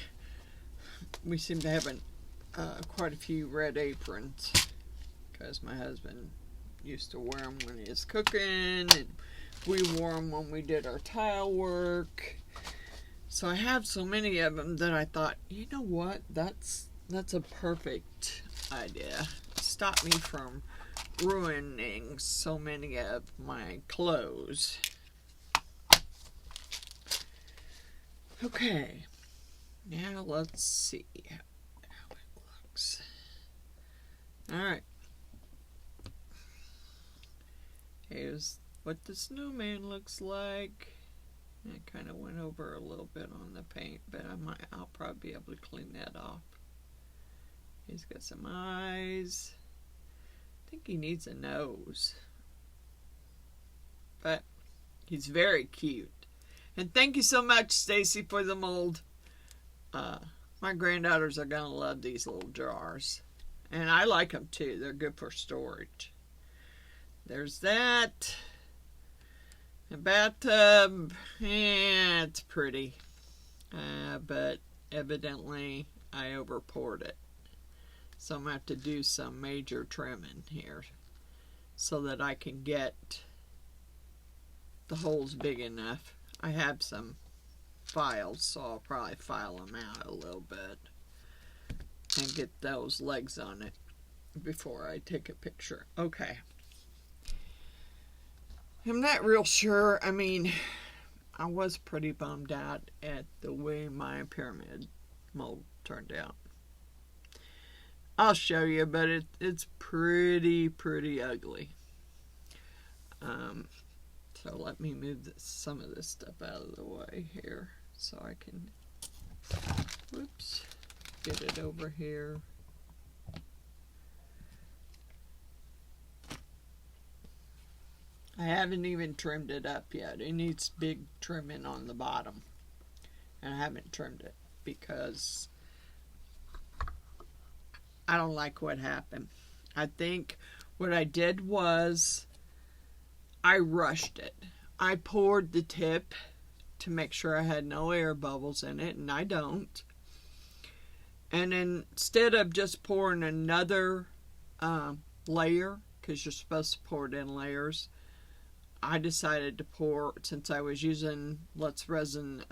We seem to have quite a few red aprons because my husband used to wear them when he was cooking, and we wore them when we did our tile work. So I have so many of them that I thought, you know what, that's a perfect idea. Stop me from ruining so many of my clothes. Okay, now let's see how it looks. Alright. Here's what the snowman looks like. I kind of went over a little bit on the paint, but I'll probably be able to clean that off. He's got some eyes. I think he needs a nose. But he's very cute. And thank you so much, Stacy, for the mold. My granddaughters are going to love these little jars. And I like them too. They're good for storage. There's that. The bathtub, it's pretty, but evidently I over poured it. So I'm going to have to do some major trimming here so that I can get the holes big enough. I have some files, so I'll probably file them out a little bit and get those legs on it before I take a picture. Okay. I'm not real sure. I mean, I was pretty bummed out at the way my pyramid mold turned out. I'll show you, but it's pretty ugly. So let me move some of this stuff out of the way here so I can, whoops, get it over here. I haven't even trimmed it up yet. It needs big trimming on the bottom. And I haven't trimmed it because I don't like what happened. I think what I did was I rushed it. I poured the tip to make sure I had no air bubbles in it, and I don't. And instead of just pouring another layer, because you're supposed to pour it in layers, I decided to pour, since I was using Let's Resin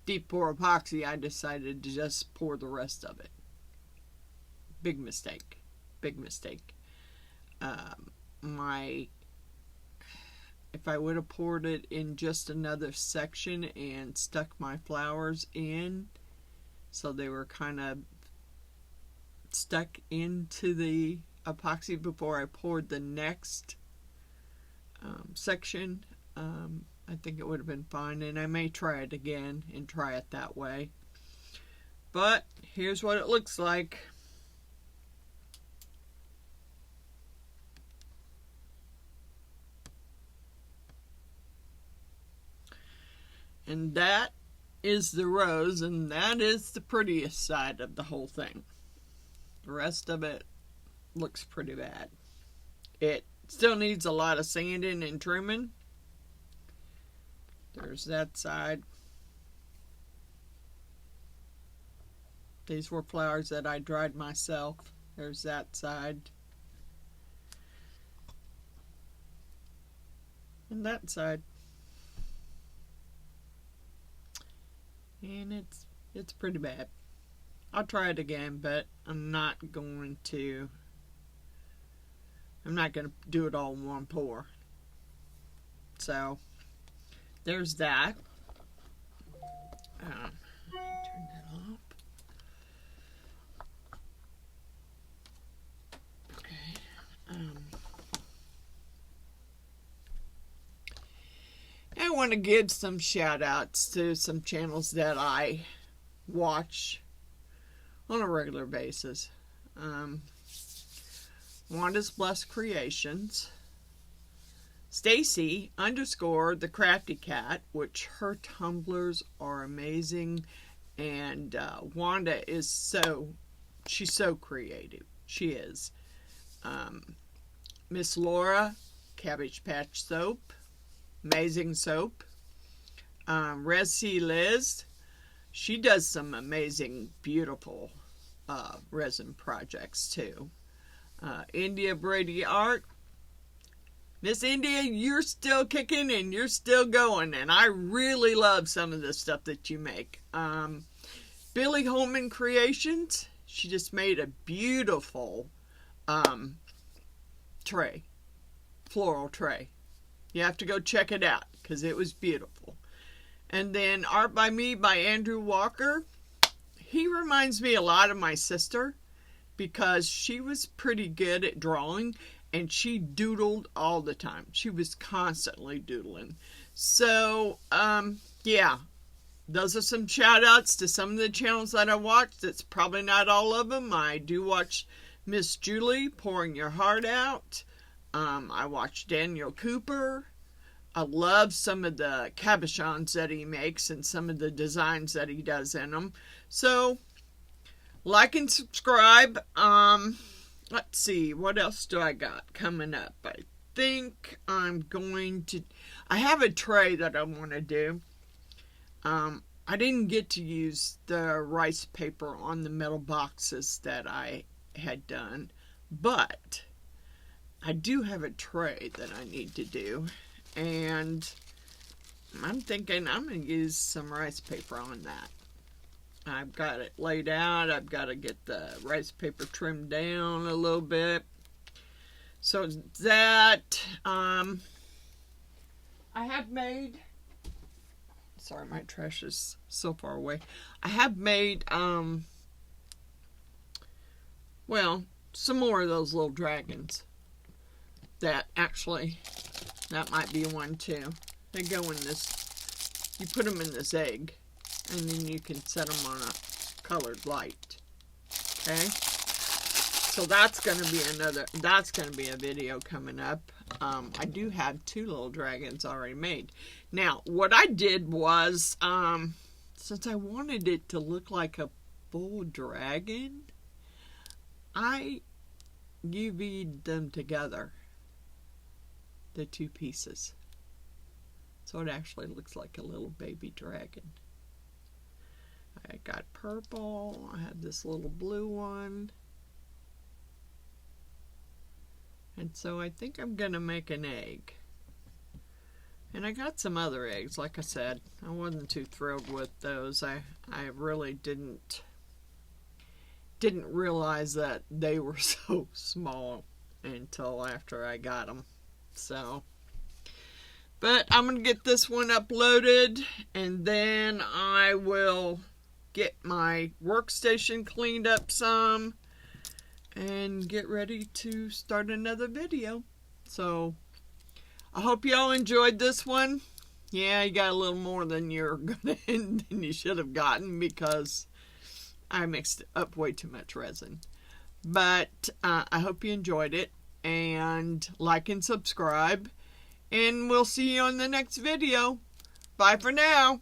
deep pour epoxy, I decided to just pour the rest of it. Big mistake. Big mistake. If I would have poured it in just another section and stuck my flowers in so they were kind of stuck into the epoxy before I poured the next section, I think it would have been fine, and I may try it again and try it that way. But here's what it looks like. And that is the rose, and that is the prettiest side of the whole thing. The rest of it looks pretty bad. It still needs a lot of sanding and trimming. There's that side. These were flowers that I dried myself. There's that side. And that side. And it's pretty bad. I'll try it again, but I'm not going to do it all in one pour. So there's that. Turn that off. Okay. I want to give some shout outs to some channels that I watch on a regular basis. Wanda's Blessed Creations, Stacy _ the Crafty Cat, which her tumblers are amazing, and Wanda is she's so creative. She is. Miss Laura, Cabbage Patch Soap, amazing soap. Resi Liz, she does some amazing, beautiful resin projects too. India Brady Art, Miss India, you're still kicking and you're still going, and I really love some of the stuff that you make. Billy Holman Creations, she just made a beautiful tray, floral tray. You have to go check it out because it was beautiful. And then Art by Me by Andrew Walker. He reminds me a lot of my sister because she was pretty good at drawing and she doodled all the time. She was constantly doodling. So, yeah, those are some shout outs to some of the channels that I watched. It's probably not all of them. I do watch Miss Julie, Pouring Your Heart Out. I watch Daniel Cooper. I love some of the cabochons that he makes and some of the designs that he does in them. So, like and subscribe. Let's see, what else do I got coming up? I think I'm going to... I have a tray that I want to do. I didn't get to use the rice paper on the metal boxes that I had done, but I do have a tray that I need to do. And I'm thinking I'm going to use some rice paper on that. I've got it laid out. I've got to get the rice paper trimmed down a little bit. So that, I have made, sorry, my trash is so far away. I have made, well, some more of those little dragons. That actually... that might be one too. They go in this, you put them in this egg, and then you can set them on a colored light. Okay? So that's going to be a video coming up. I do have 2 little dragons already made. Now, what I did was, since I wanted it to look like a full dragon, I UV'd them together. The 2 pieces. So it actually looks like a little baby dragon. I got purple. I have this little blue one. And so I think I'm going to make an egg. And I got some other eggs. Like I said, I wasn't too thrilled with those. I really didn't realize that they were so small until after I got them. So, but I'm going to get this one uploaded, and then I will get my workstation cleaned up some and get ready to start another video. So, I hope y'all enjoyed this one. Yeah, you got a little more than than you should have gotten because I mixed up way too much resin. But I hope you enjoyed it. And like and subscribe. And we'll see you on the next video. Bye for now.